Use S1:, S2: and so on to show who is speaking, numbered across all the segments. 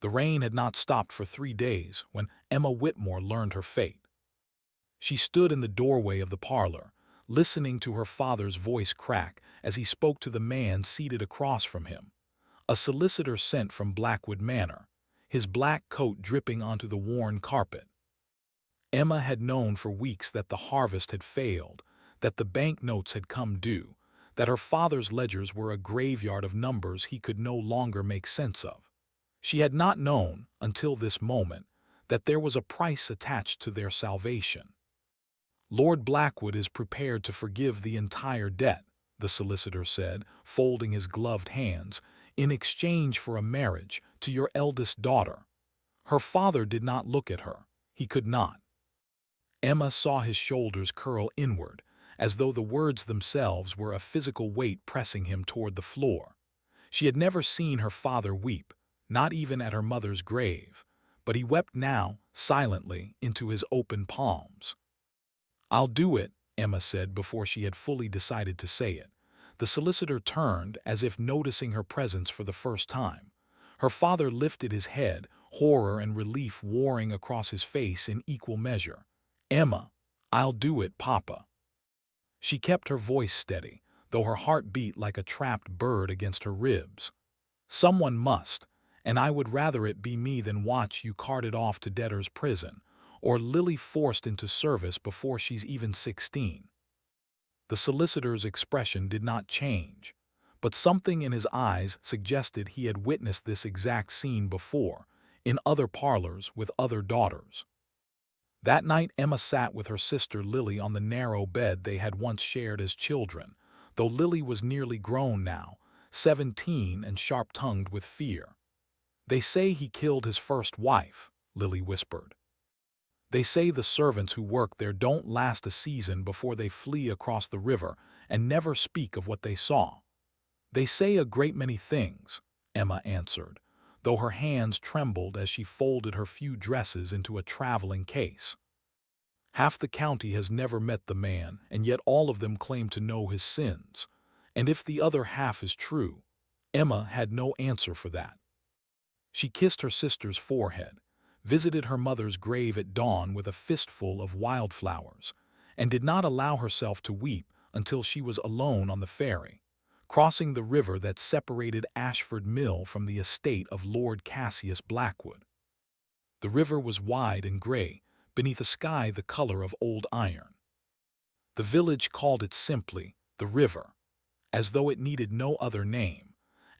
S1: The rain had not stopped for 3 days when Emma Whitmore learned her fate. She stood in the doorway of the parlor, listening to her father's voice crack as he spoke to the man seated across from him, a solicitor sent from Blackwood Manor, his black coat dripping onto the worn carpet. Emma had known for weeks that the harvest had failed, that the banknotes had come due, that her father's ledgers were a graveyard of numbers he could no longer make sense of. She had not known, until this moment, that there was a price attached to their salvation. Lord Blackwood is prepared to forgive the entire debt, the solicitor said, folding his gloved hands, in exchange for a marriage to your eldest daughter. Her father did not look at her. He could not. Emma saw his shoulders curl inward, as though the words themselves were a physical weight pressing him toward the floor. She had never seen her father weep, not even at her mother's grave, but he wept now, silently, into his open palms. "I'll do it," Emma said before she had fully decided to say it. The solicitor turned, as if noticing her presence for the first time. Her father lifted his head, horror and relief warring across his face in equal measure. "Emma, I'll do it, Papa." She kept her voice steady, though her heart beat like a trapped bird against her ribs. "Someone must, and I would rather it be me than watch you carted off to debtor's prison, or Lily forced into service before she's even 16. The solicitor's expression did not change, but something in his eyes suggested he had witnessed this exact scene before, in other parlors with other daughters. That night Emma sat with her sister Lily on the narrow bed they had once shared as children, though Lily was nearly grown now, 17 and sharp-tongued with fear. "They say he killed his first wife," Lily whispered. "They say the servants who work there don't last a season before they flee across the river and never speak of what they saw." "They say a great many things," Emma answered, though her hands trembled as she folded her few dresses into a traveling case. "Half the county has never met the man, and yet all of them claim to know his sins. And if the other half is true—" Emma had no answer for that. She kissed her sister's forehead, visited her mother's grave at dawn with a fistful of wildflowers, and did not allow herself to weep until she was alone on the ferry, crossing the river that separated Ashford Mill from the estate of Lord Cassius Blackwood. The river was wide and gray, beneath a sky the color of old iron. The village called it simply the river, as though it needed no other name,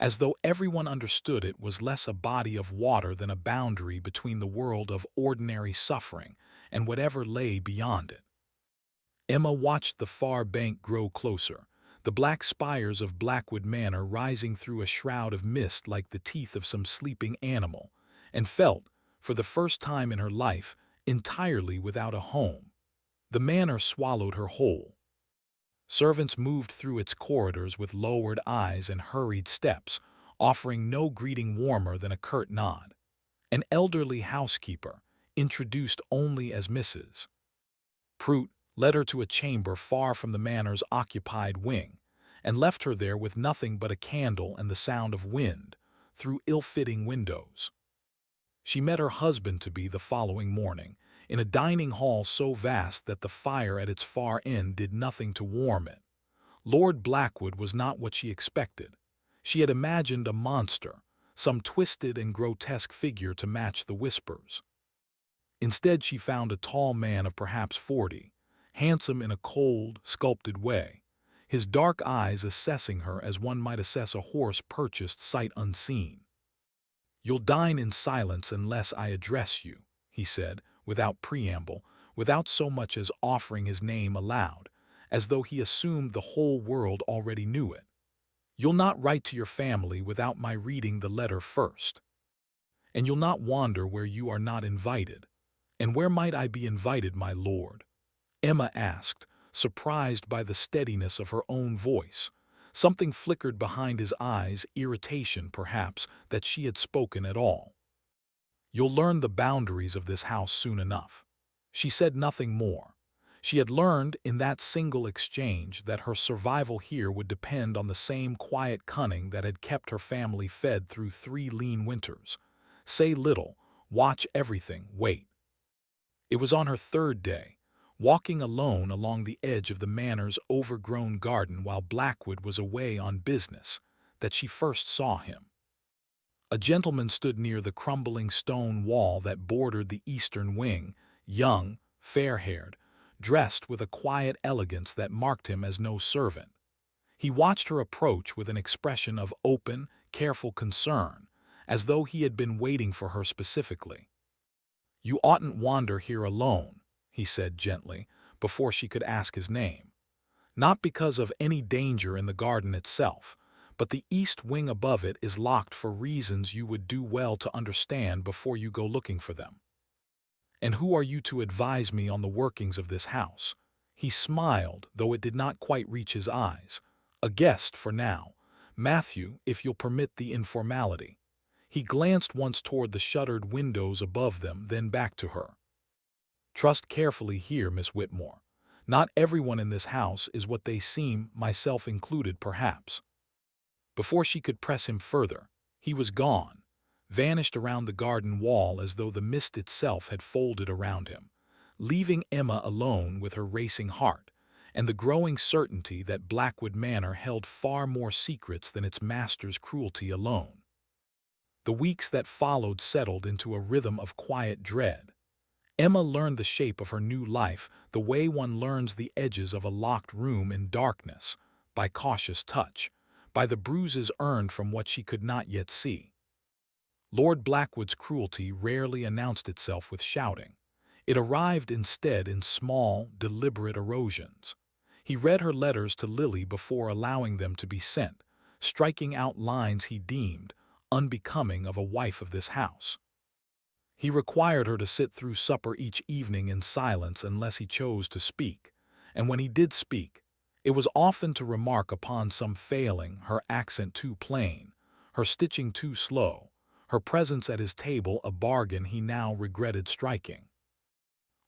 S1: as though everyone understood it was less a body of water than a boundary between the world of ordinary suffering and whatever lay beyond it. Emma watched the far bank grow closer, the black spires of Blackwood Manor rising through a shroud of mist like the teeth of some sleeping animal, and felt, for the first time in her life, entirely without a home. The manor swallowed her whole. Servants moved through its corridors with lowered eyes and hurried steps, offering no greeting warmer than a curt nod. An elderly housekeeper, introduced only as Mrs. Prout, led her to a chamber far from the manor's occupied wing, and left her there with nothing but a candle and the sound of wind through ill-fitting windows. She met her husband-to-be the following morning, in a dining hall so vast that the fire at its far end did nothing to warm it. Lord Blackwood was not what she expected. She had imagined a monster, some twisted and grotesque figure to match the whispers. Instead she found a tall man of perhaps 40, handsome in a cold, sculpted way, his dark eyes assessing her as one might assess a horse purchased sight unseen. "You'll dine in silence unless I address you," he said, without preamble, without so much as offering his name aloud, as though he assumed the whole world already knew it. "You'll not write to your family without my reading the letter first. And you'll not wander where you are not invited." "And where might I be invited, my lord?" Emma asked, surprised by the steadiness of her own voice. Something flickered behind his eyes, irritation, perhaps, that she had spoken at all. "You'll learn the boundaries of this house soon enough." She said nothing more. She had learned in that single exchange that her survival here would depend on the same quiet cunning that had kept her family fed through 3 lean winters. Say little, watch everything, wait. It was on her third day, walking alone along the edge of the manor's overgrown garden while Blackwood was away on business, that she first saw him. A gentleman stood near the crumbling stone wall that bordered the eastern wing, young, fair-haired, dressed with a quiet elegance that marked him as no servant. He watched her approach with an expression of open, careful concern, as though he had been waiting for her specifically. "You oughtn't wander here alone," he said gently, before she could ask his name. "Not because of any danger in the garden itself, but the east wing above it is locked for reasons you would do well to understand before you go looking for them. And who are you to advise me on the workings of this house?" He smiled, though it did not quite reach his eyes. "A guest for now. Matthew, if you'll permit the informality." He glanced once toward the shuttered windows above them, then back to her. "Trust carefully here, Miss Whitmore. Not everyone in this house is what they seem, myself included, perhaps." Before she could press him further, he was gone, vanished around the garden wall as though the mist itself had folded around him, leaving Emma alone with her racing heart, and the growing certainty that Blackwood Manor held far more secrets than its master's cruelty alone. The weeks that followed settled into a rhythm of quiet dread. Emma learned the shape of her new life the way one learns the edges of a locked room in darkness, by cautious touch, by the bruises earned from what she could not yet see. Lord Blackwood's cruelty rarely announced itself with shouting. It arrived instead in small, deliberate erosions. He read her letters to Lily before allowing them to be sent, striking out lines he deemed unbecoming of a wife of this house. He required her to sit through supper each evening in silence unless he chose to speak, and when he did speak, it was often to remark upon some failing, her accent too plain, her stitching too slow, her presence at his table a bargain he now regretted striking.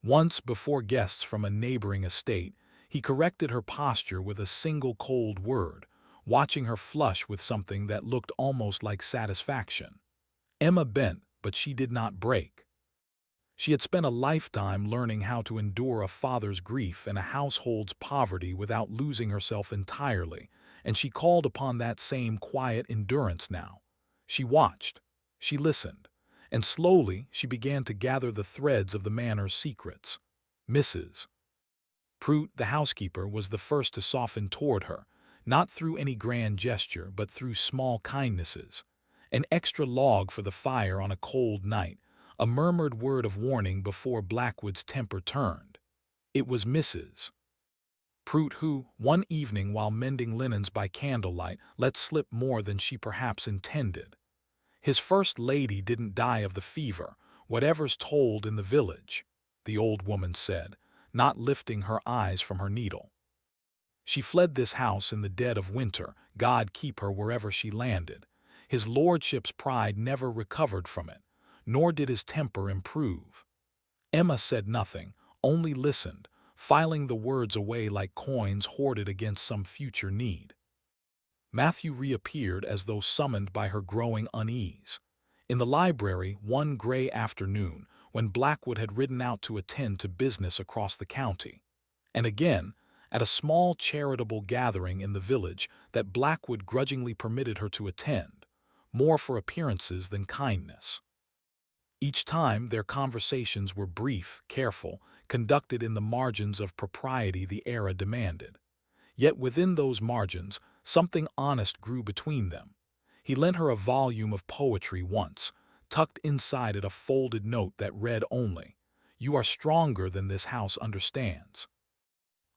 S1: Once, before guests from a neighboring estate, he corrected her posture with a single cold word, watching her flush with something that looked almost like satisfaction. Emma bent, but she did not break. She had spent a lifetime learning how to endure a father's grief and a household's poverty without losing herself entirely, and she called upon that same quiet endurance now. She watched, she listened, and slowly she began to gather the threads of the manor's secrets. Mrs. Prout, the housekeeper, was the first to soften toward her, not through any grand gesture, but through small kindnesses. An extra log for the fire on a cold night, a murmured word of warning before Blackwood's temper turned. It was Mrs. Prout who, one evening while mending linens by candlelight, let slip more than she perhaps intended. "His first lady didn't die of the fever, whatever's told in the village," the old woman said, not lifting her eyes from her needle. "She fled this house in the dead of winter, God keep her wherever she landed. His lordship's pride never recovered from it, nor did his temper improve." Emma said nothing, only listened, filing the words away like coins hoarded against some future need. Matthew reappeared as though summoned by her growing unease. In the library one gray afternoon, when Blackwood had ridden out to attend to business across the county. And again, at a small charitable gathering in the village that Blackwood grudgingly permitted her to attend, more for appearances than kindness. Each time their conversations were brief, careful, conducted in the margins of propriety the era demanded. Yet within those margins, something honest grew between them. He lent her a volume of poetry once, tucked inside it a folded note that read only, "You are stronger than this house understands."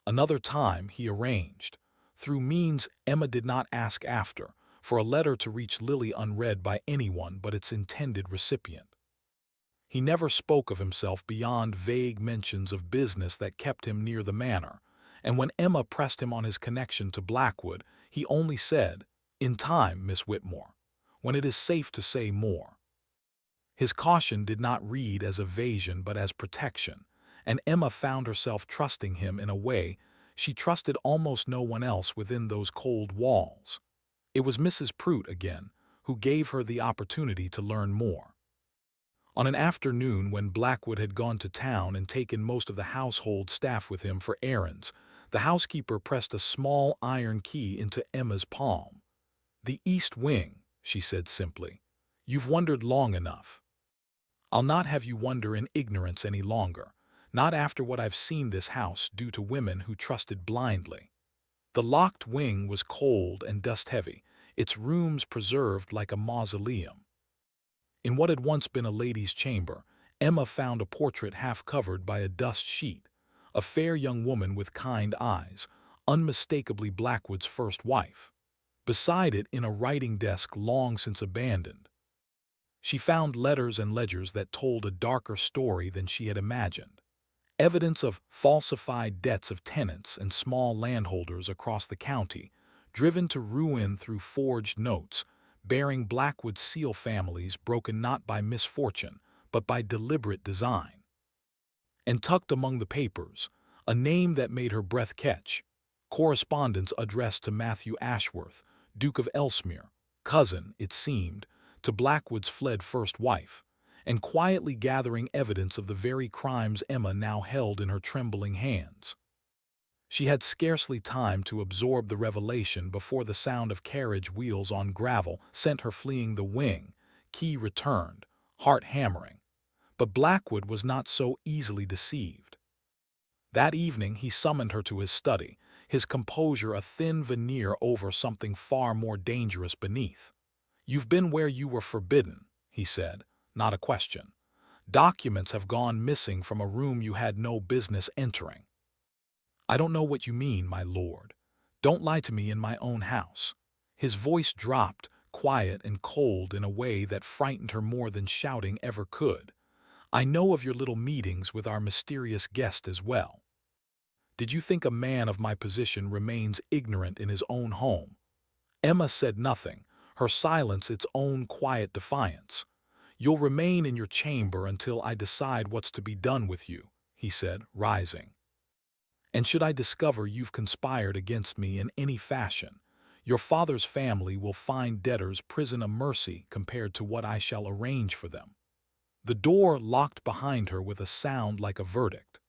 S1: Another time he arranged, through means Emma did not ask after, for a letter to reach Lily unread by anyone but its intended recipient. He never spoke of himself beyond vague mentions of business that kept him near the manor, and when Emma pressed him on his connection to Blackwood, he only said, "In time, Miss Whitmore, when it is safe to say more." His caution did not read as evasion but as protection, and Emma found herself trusting him in a way she trusted almost no one else within those cold walls. It was Mrs. Prout again who gave her the opportunity to learn more. On an afternoon when Blackwood had gone to town and taken most of the household staff with him for errands, the housekeeper pressed a small iron key into Emma's palm. "The East Wing," she said simply. "You've wondered long enough. I'll not have you wonder in ignorance any longer, not after what I've seen this house do to women who trusted blindly." The locked wing was cold and dust-heavy, its rooms preserved like a mausoleum. In what had once been a lady's chamber, Emma found a portrait half covered by a dust sheet, a fair young woman with kind eyes, unmistakably Blackwood's first wife. Beside it, in a writing desk long since abandoned, she found letters and ledgers that told a darker story than she had imagined. Evidence of falsified debts of tenants and small landholders across the county, driven to ruin through forged notes, bearing Blackwood's seal families broken not by misfortune, but by deliberate design. And tucked among the papers, a name that made her breath catch: correspondence addressed to Matthew Ashworth, Duke of Ellesmere, cousin, it seemed, to Blackwood's fled first wife, and quietly gathering evidence of the very crimes Emma now held in her trembling hands. She had scarcely time to absorb the revelation before the sound of carriage wheels on gravel sent her fleeing the wing, key returned, heart hammering. But Blackwood was not so easily deceived. That evening he summoned her to his study, his composure a thin veneer over something far more dangerous beneath. "You've been where you were forbidden," he said, not a question. "Documents have gone missing from a room you had no business entering." "I don't know what you mean, my lord. Don't lie to me in my own house." His voice dropped, quiet and cold in a way that frightened her more than shouting ever could. "I know of your little meetings with our mysterious guest as well. Did you think a man of my position remains ignorant in his own home?" Emma said nothing, her silence its own quiet defiance. "You'll remain in your chamber until I decide what's to be done with you," he said, rising. "And should I discover you've conspired against me in any fashion, your father's family will find debtors' prison a mercy compared to what I shall arrange for them." The door locked behind her with a sound like a verdict.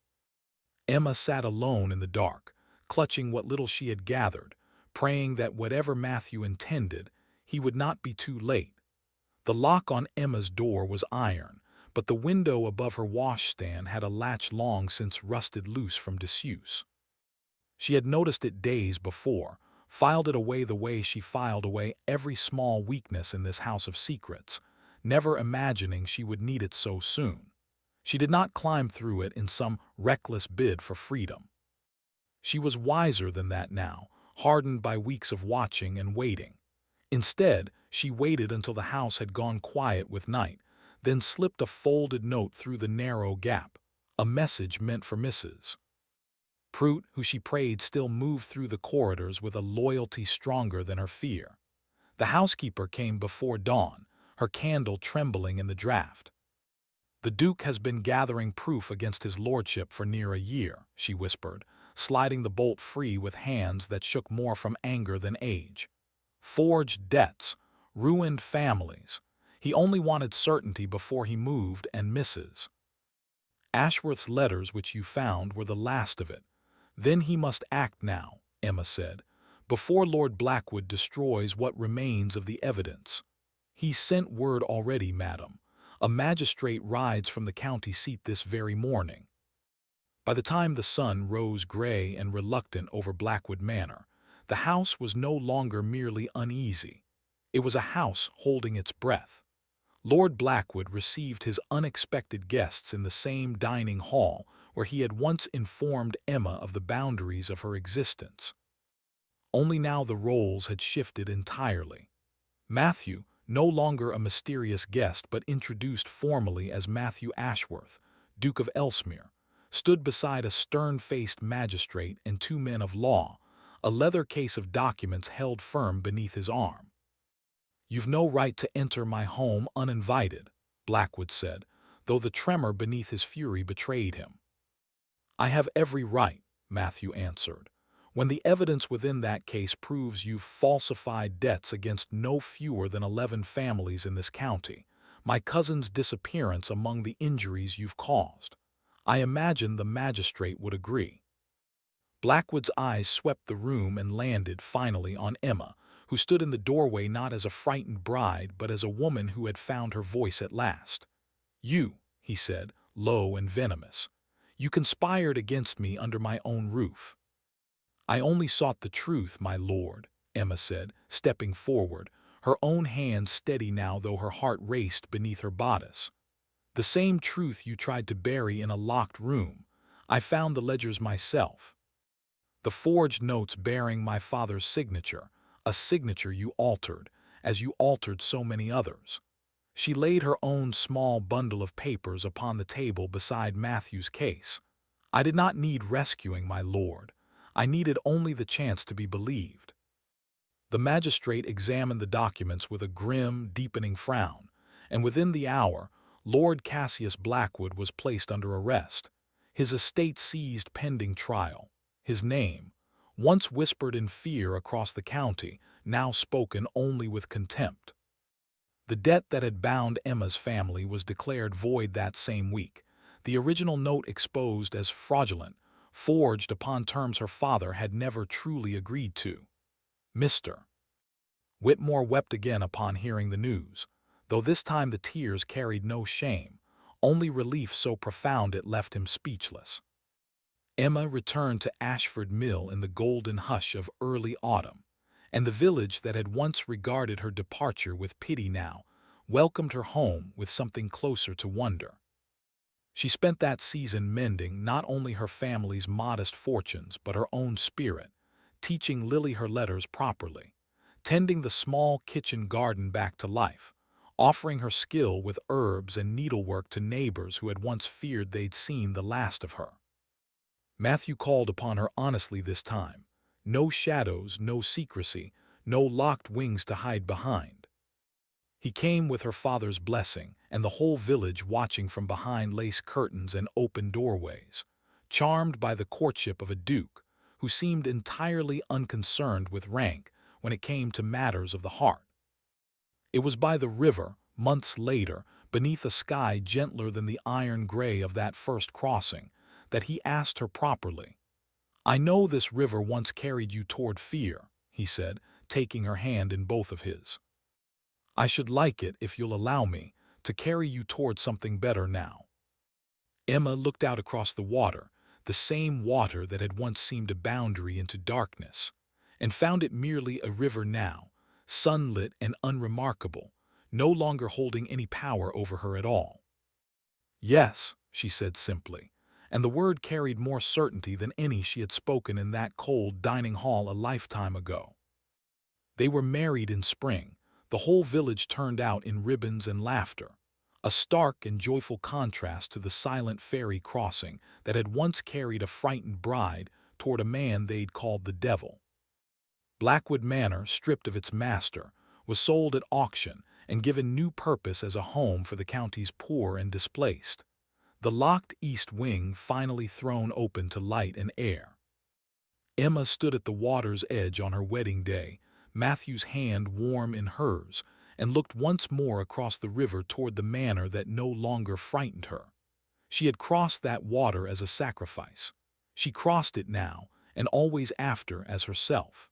S1: Emma sat alone in the dark, clutching what little she had gathered, praying that whatever Matthew intended, he would not be too late. The lock on Emma's door was iron, but the window above her washstand had a latch long since rusted loose from disuse. She had noticed it days before, filed it away the way she filed away every small weakness in this house of secrets, never imagining she would need it so soon. She did not climb through it in some reckless bid for freedom. She was wiser than that now, hardened by weeks of watching and waiting. Instead, she waited until the house had gone quiet with night, then slipped a folded note through the narrow gap, a message meant for Mrs. Prout, who she prayed still moved through the corridors with a loyalty stronger than her fear. The housekeeper came before dawn, her candle trembling in the draught. "The Duke has been gathering proof against his lordship for near a year," she whispered, sliding the bolt free with hands that shook more from anger than age. "Forged debts, ruined families. He only wanted certainty before he moved, and Mrs. Ashworth's letters which you found were the last of it. Then he must act now," Emma said, "before Lord Blackwood destroys what remains of the evidence." "He's sent word already, madam. A magistrate rides from the county seat this very morning." By the time the sun rose gray and reluctant over Blackwood Manor, the house was no longer merely uneasy. It was a house holding its breath. Lord Blackwood received his unexpected guests in the same dining hall where he had once informed Emma of the boundaries of her existence. Only now the roles had shifted entirely. Matthew, no longer a mysterious guest but introduced formally as Matthew Ashworth, Duke of Ellesmere, stood beside a stern-faced magistrate and two men of law, a leather case of documents held firm beneath his arm. "You've no right to enter my home uninvited," Blackwood said, though the tremor beneath his fury betrayed him. "I have every right," Matthew answered, "when the evidence within that case proves you've falsified debts against no fewer than 11 families in this county. My cousin's disappearance among the injuries you've caused. I imagine the magistrate would agree. Blackwood's eyes swept the room and landed finally on Emma, who stood in the doorway not as a frightened bride but as a woman who had found her voice at last. "You," he said, low and venomous. "You conspired against me under my own roof." "I only sought the truth, my lord," Emma said, stepping forward, her own hand steady now though her heart raced beneath her bodice. "The same truth you tried to bury in a locked room. I found the ledgers myself. The forged notes bearing my father's signature, a signature you altered, as you altered so many others." She laid her own small bundle of papers upon the table beside Matthew's case. "I did not need rescuing, my lord. I needed only the chance to be believed." The magistrate examined the documents with a grim, deepening frown, and within the hour, Lord Cassius Blackwood was placed under arrest, his estate seized pending trial. His name, once whispered in fear across the county, now spoken only with contempt. The debt that had bound Emma's family was declared void that same week, the original note exposed as fraudulent, forged upon terms her father had never truly agreed to. Mr. Whitmore wept again upon hearing the news, though this time the tears carried no shame, only relief so profound it left him speechless. Emma returned to Ashford Mill in the golden hush of early autumn, and the village that had once regarded her departure with pity now welcomed her home with something closer to wonder. She spent that season mending not only her family's modest fortunes but her own spirit, teaching Lily her letters properly, tending the small kitchen garden back to life, offering her skill with herbs and needlework to neighbors who had once feared they'd seen the last of her. Matthew called upon her honestly this time. No shadows, no secrecy, no locked wings to hide behind. He came with her father's blessing, and the whole village watching from behind lace curtains and open doorways, charmed by the courtship of a duke who seemed entirely unconcerned with rank when it came to matters of the heart. It was by the river, months later, beneath a sky gentler than the iron gray of that first crossing, that he asked her properly. "I know this river once carried you toward fear," he said, taking her hand in both of his. "I should like it, if you'll allow me, to carry you toward something better now." Emma looked out across the water, the same water that had once seemed a boundary into darkness, and found it merely a river now, sunlit and unremarkable, no longer holding any power over her at all. "Yes," she said simply, and the word carried more certainty than any she had spoken in that cold dining hall a lifetime ago. They were married in spring, the whole village turned out in ribbons and laughter, a stark and joyful contrast to the silent ferry crossing that had once carried a frightened bride toward a man they'd called the devil. Blackwood Manor, stripped of its master, was sold at auction and given new purpose as a home for the county's poor and displaced, the locked east wing finally thrown open to light and air. Emma stood at the water's edge on her wedding day, Matthew's hand warm in hers, and looked once more across the river toward the manor that no longer frightened her. She had crossed that water as a sacrifice. She crossed it now, and always after as herself.